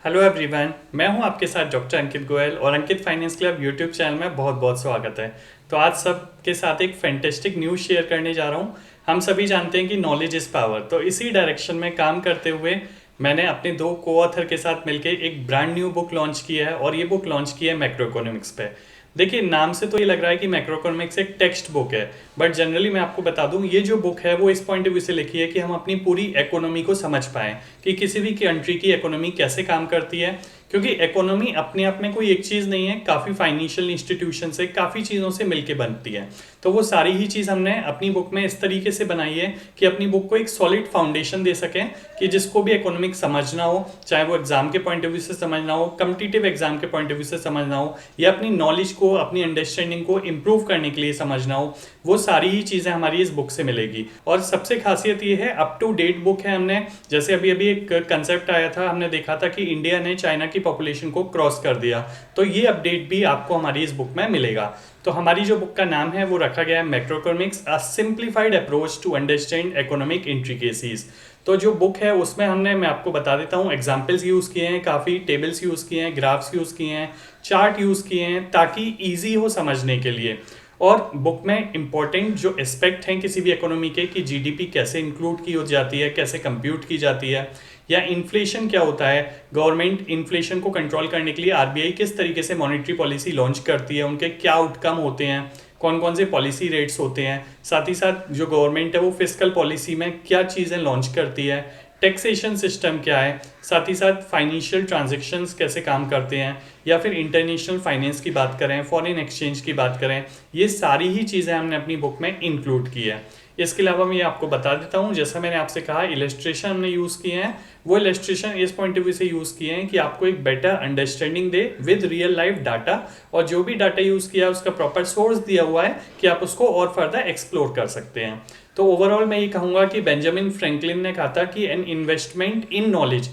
Hello everyone, मैं हूं आपके साथ डॉक्टर अंकित गोयल और अंकित फाइनेंस क्लब यूट्यूब चैनल में बहुत बहुत स्वागत है। तो आज सबके साथ एक फैंटेस्टिक न्यूज़ शेयर करने जा रहा हूं। हम सभी जानते हैं कि नॉलेज इज़ पावर, तो इसी डायरेक्शन में काम करते हुए मैंने अपने दो को ऑथर के साथ मिलकर एक ब्रांड न्यू बुक लॉन्च किया है और ये बुक लॉन्च की है मैक्रो इकोनॉमिक्स पे। देखिए, नाम से तो ये लग रहा है कि मैक्रो इकोनॉमिक्स एक टेक्स्ट बुक है, बट जनरली मैं आपको बता दूं, ये जो बुक है वो इस पॉइंट ऑफ व्यू से लिखी है कि हम अपनी पूरी इकोनॉमी को समझ पाएं कि किसी भी कंट्री की इकोनॉमी कैसे काम करती है। क्योंकि इकोनॉमी अपने आप में कोई एक चीज़ नहीं है, काफ़ी फाइनेंशियल इंस्टीट्यूशन से, काफ़ी चीज़ों से मिलके बनती है। तो वो सारी ही चीज़ हमने अपनी बुक में इस तरीके से बनाई है कि अपनी बुक को एक सॉलिड फाउंडेशन दे सकें कि जिसको भी इकोनॉमिक समझना हो, चाहे वो एग्जाम के पॉइंट ऑफ व्यू से समझना हो, कम्पिटिटिव एग्जाम के पॉइंट ऑफ व्यू से समझना हो, या अपनी नॉलेज को, अपनी अंडरस्टैंडिंग को इम्प्रूव करने के लिए समझना हो, वो सारी ही चीज़ें हमारी इस बुक से मिलेगी। और सबसे खासियत ये है, अप टू डेट बुक है। हमने जैसे अभी अभी एक कंसेप्ट आया था, हमने देखा था कि इंडिया ने चाइना की पॉपुलेशन को क्रॉस कर दिया, तो ये अपडेट भी आपको हमारी इस बुक में मिलेगा। तो हमारी जो बुक का नाम है वो रखा गया है macroeconomics, a simplified approach to understand economic intricacies. तो जो बुक है उसमें मैं आपको बता देता हूँ, एग्जाम्पल्स यूज़ किए हैं, काफ़ी टेबल्स यूज़ किए हैं, ग्राफ्स यूज़ किए हैं, चार्ट यूज़ किए हैं, ताकि ईजी हो समझने के लिए। और बुक में इंपॉर्टेंट जो एस्पेक्ट हैं किसी भी इकोनॉमी के, कि जीडीपी कैसे इंक्लूड की हो जाती है, कैसे कंप्यूट की जाती है, या इन्फ्लेशन क्या होता है, गवर्नमेंट इन्फ्लेशन को कंट्रोल करने के लिए आरबीआई किस तरीके से मॉनेटरी पॉलिसी लॉन्च करती है, उनके क्या आउटकम होते हैं, कौन कौन से पॉलिसी रेट्स होते हैं, साथ ही साथ जो गवर्नमेंट है वो फिस्कल पॉलिसी में क्या चीज़ें लॉन्च करती है, टैक्सेशन सिस्टम क्या है, साथ ही साथ फाइनेंशियल ट्रांजैक्शंस कैसे काम करते हैं, या फिर इंटरनेशनल फाइनेंस की बात करें, फॉरेन एक्सचेंज की बात करें, ये सारी ही चीज़ें हमने अपनी बुक में इंक्लूड की है। इसके अलावा मैं आपको बता देता हूँ, जैसा मैंने आपसे कहा, इलस्ट्रेशन हमने यूज़ किए हैं। वो इलस्ट्रेशन इस पॉइंट ऑफ व्यू से यूज़ किए हैं कि आपको एक better understanding they with real life data, और जो भी डाटा यूज़ किया है उसका प्रॉपर सोर्स दिया हुआ है कि आप उसको और फर्दर एक्सप्लोर कर सकते हैं। तो ओवरऑल मैं ये कहूँगा कि बेंजामिन फ्रैंकलिन ने कहा था कि an investment in knowledge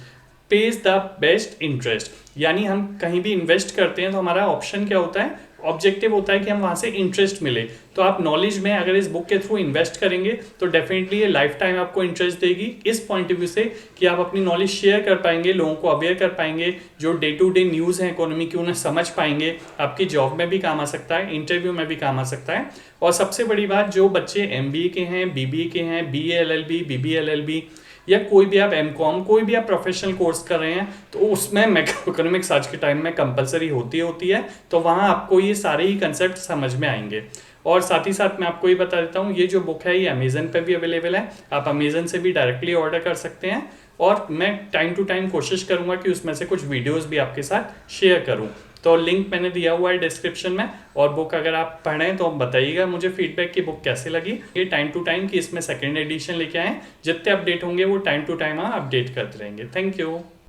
page the best interest. यानी हम कहीं भी इन्वेस्ट करते हैं तो हमारा ऑप्शन क्या होता है, ऑब्जेक्टिव होता है कि हम वहाँ से इंटरेस्ट मिले। तो आप नॉलेज में अगर इस बुक के थ्रू इन्वेस्ट करेंगे तो डेफिनेटली ये लाइफ टाइम आपको इंटरेस्ट देगी, इस पॉइंट ऑफ व्यू से कि आप अपनी नॉलेज शेयर कर पाएंगे, लोगों को अवेयर कर पाएंगे, जो डे टू डे न्यूज़ है इकोनॉमी की उन्हें समझ पाएंगे। आपकी जॉब में भी काम आ सकता है, इंटरव्यू में भी काम आ सकता है। और सबसे बड़ी बात, जो बच्चे एमबीए के हैं, बीबीए के हैं, बीए एलएलबी, बीबीए एलएलबी, या कोई भी आप एमकॉम, कोई भी आप प्रोफेशनल कोर्स कर रहे हैं, तो उसमें मैक्रो इकोनॉमिक्स आज के टाइम में कंपलसरी होती है। तो वहाँ आपको ये सारे ही कंसेप्ट समझ में आएंगे। और साथ ही साथ मैं आपको ये बता देता हूँ, ये जो बुक है ये अमेजन पे भी अवेलेबल है, आप अमेजन से भी डायरेक्टली ऑर्डर कर सकते हैं। और मैं टाइम टू टाइम कोशिश करूँगा कि उसमें से कुछ वीडियोज़ भी आपके साथ शेयर करूँ। तो लिंक मैंने दिया हुआ है डिस्क्रिप्शन में। और बुक अगर आप पढ़ें तो बताइएगा मुझे फीडबैक की बुक कैसे लगी। ये टाइम टू टाइम कि इसमें सेकेंड एडिशन लेके आएँ, जितने अपडेट होंगे वो टाइम टू टाइम अपडेट करते रहेंगे। Thank you.